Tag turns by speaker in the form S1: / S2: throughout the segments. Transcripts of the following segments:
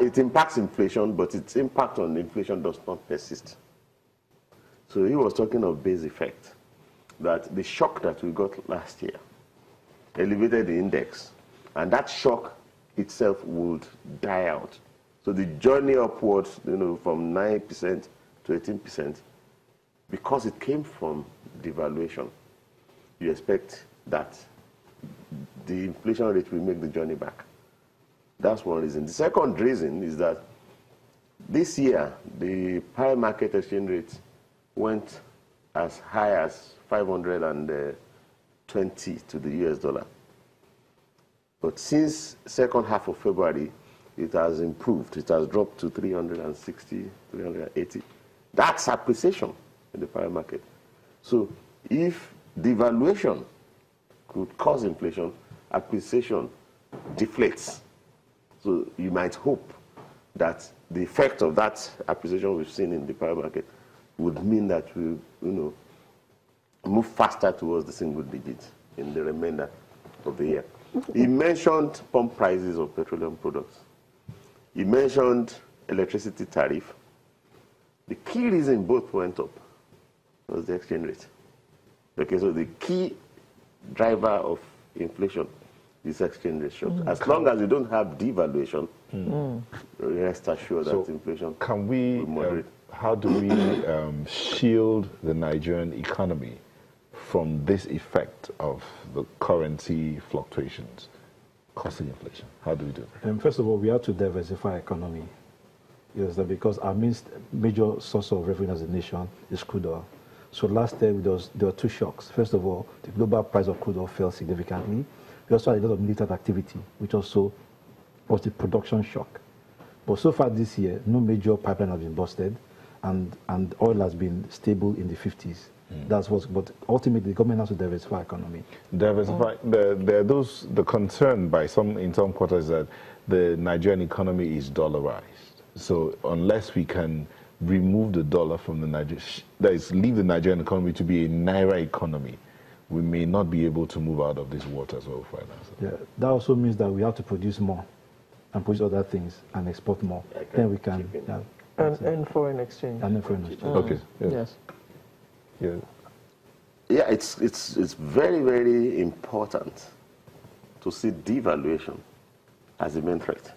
S1: It impacts inflation, but its impact on inflation does not persist. So he was talking of base effect, that the shock that we got last year elevated the index, and that shock itself would die out. So the journey upwards, from 9% to 18%, because it came from devaluation, you expect that the inflation rate will make the journey back. That's one reason. The second reason is that this year, the prime market exchange rate went as high as 520 to the US dollar. But since second half of February, it has improved. It has dropped to 360, 380. That's appreciation in the prime market. So if devaluation could cause inflation, appreciation deflates. So you might hope that the effect of that appreciation we've seen in the private market would mean that we, move faster towards the single digits in the remainder of the year. He mentioned pump prices of petroleum products. He mentioned electricity tariff. The key reason both went up was the exchange rate. Okay, so the key driver of inflation is exchange rate shock. As long as you don't have devaluation, rest assured that inflation
S2: can we
S1: will moderate.
S2: How do we shield the Nigerian economy from this effect of the currency fluctuations causing inflation? How do we do that?
S3: First of all, we have to diversify economy. Yes, because our major source of revenue as a nation is crude oil. So last year, there were two shocks. First of all, the global price of crude oil fell significantly. We also had a lot of militant activity, which also was a production shock. But so far this year, no major pipeline has been busted, and oil has been stable in the 50s. That's what's. But ultimately, the government has to diversify economy.
S2: Diversify. The concern in some quarters that the Nigerian economy is dollarized. So unless we can remove the dollar from the leave the Nigerian economy to be a naira economy, we may not be able to move out of this waters of finance.
S3: Yeah, that also means that we have to produce more and produce other things and export more. Then we can.
S4: And foreign exchange.
S3: And foreign exchange.
S2: Okay.
S4: Yes.
S2: Yeah.
S1: Yeah, it's very, very important to see devaluation as a main threat.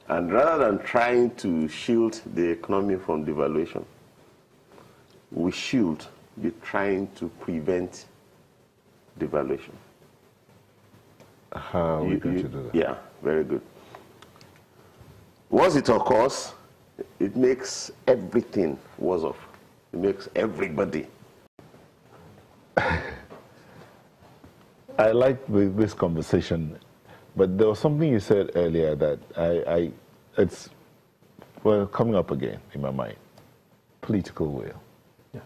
S1: And rather than trying to shield the economy from devaluation, we should be trying to prevent devaluation.
S2: How are we going to do that?
S1: Yeah, very good. Once it occurs, it makes everything worse off. It makes everybody.
S2: I like this conversation, but there was something you said earlier that it's coming up again in my mind. Political will.
S3: Yeah.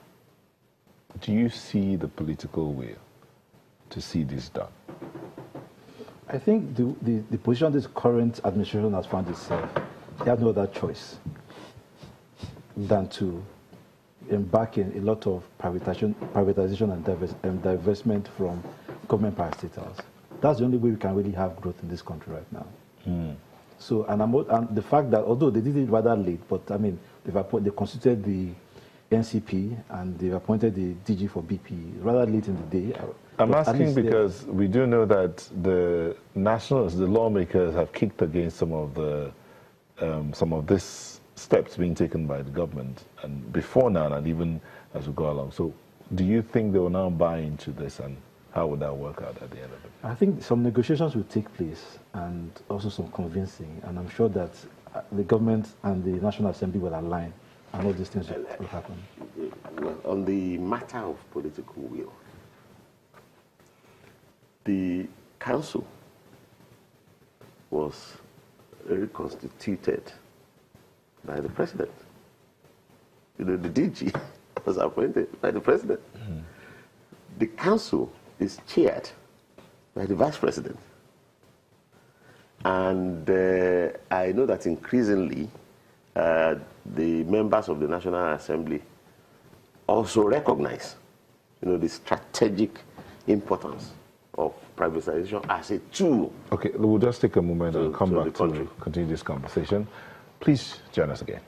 S2: Do you see the political will to see this done?
S3: I think the position this current administration has found itself, they have no other choice than to embark in a lot of privatization and divestment from government parastatals. That's the only way we can really have growth in this country right now. So, and the fact that although they did it rather late, but I mean, they constituted the NCP and they've appointed the DG for BP rather late in the day.
S2: I'm asking because we do know that the lawmakers have kicked against some of these steps being taken by the government, and before now, and even as we go along. So, do you think they will now buy into this, and how would that work out at the end of it?
S3: I think some negotiations will take place, and also some convincing, and I'm sure that the government and the National Assembly will align, and all these things will happen.
S1: Well, on the matter of political will, the council was reconstituted by the president. The DG was appointed by the president. The council is chaired by the vice president. And I know that increasingly the members of the National Assembly also recognize, the strategic importance of privatization as a tool.
S2: Okay, we'll just take a moment and come
S1: to
S2: back
S1: the country.
S2: to continue this conversation. Please join us again.